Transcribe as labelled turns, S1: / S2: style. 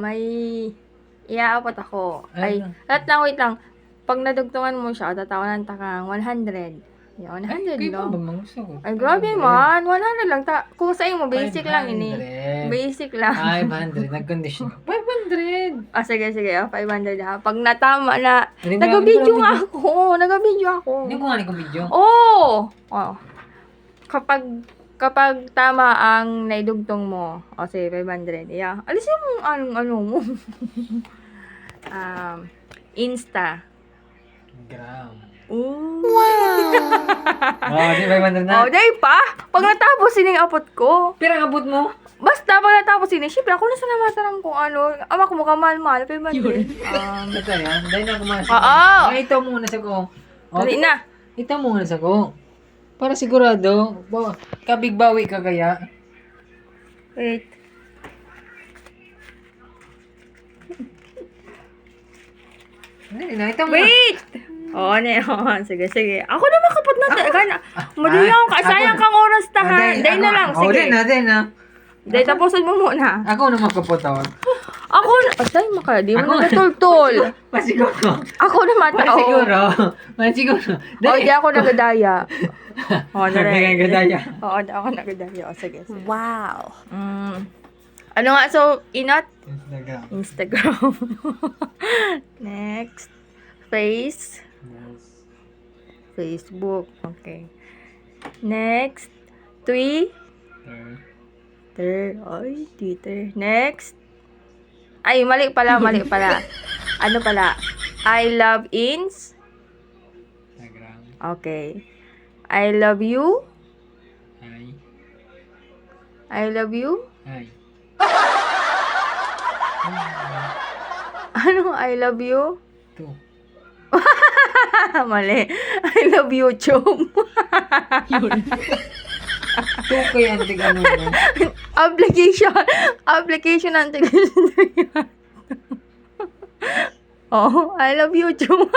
S1: May iaapat ako. Ay,
S2: Ano?
S1: wait lang. Pag nadugtungan mo siya, tatawanan ta kang 100. Yan, 100
S2: Ay,
S1: lang.
S2: ba gusto ko?
S1: Ay, grabe
S2: 500.
S1: man. 100 lang. Kung sa mo, basic lang ini.
S2: 500.
S1: Basic lang.
S2: 500. Nag-condition. 500.
S1: Sige. 500 ha. Pag natama na,
S2: Hindi ko
S1: nag-video
S2: alam,
S1: nga ako. Nag-video ako.
S2: Hindi ko nga ni video.
S1: Oo! Oh. Kapag tama ang naidugtong mo, sige, 500. Yeah. Alisin mo ano mo. Insta.
S2: Gram.
S1: Ooh.
S2: Di 500 na.
S1: Day pa. Pag natapos sining apot ko.
S2: Pirang abot mo?
S1: Basta pag natapos sining, syempre ako na salamatan kung ano. Ama ko mukha mahal-mahal. 500.
S2: Ito yan. Dahil na kumalas.
S1: Oo.
S2: Ito muna sa ko.
S1: Dali na.
S2: Ito muna sa ko. Para sigurado. Kabigbawi ka kaya.
S1: Wait.
S2: Dali na. Ito muna.
S1: Wait! Sige. Ako na makapot na. Madali lang ka. Sayang kang oras tahan. Day na lang. Sige.
S2: Day na.
S1: Day, tapusin mo muna.
S2: Ako na makapotawag.
S1: Ako na. Atay, di mo na natultol.
S2: Pasiguro.
S1: Ako na matao.
S2: Pasiguro.
S1: Di ako nagadaya.
S2: Dali. Gadaya.
S1: Di ako nagadaya. Sige. Wow. Ano nga? So, inat? Instagram. Next. Facebook. Okay. Next. Twitter. Next. Ay, mali pala. Ano pala? I love ins. Okay. I love you.
S2: Hi.
S1: Ano? I love you?
S2: Ito.
S1: Mali. I love YouTube.
S2: Ito kaya ang tigano mo.
S1: Application ang tignan. I love YouTube.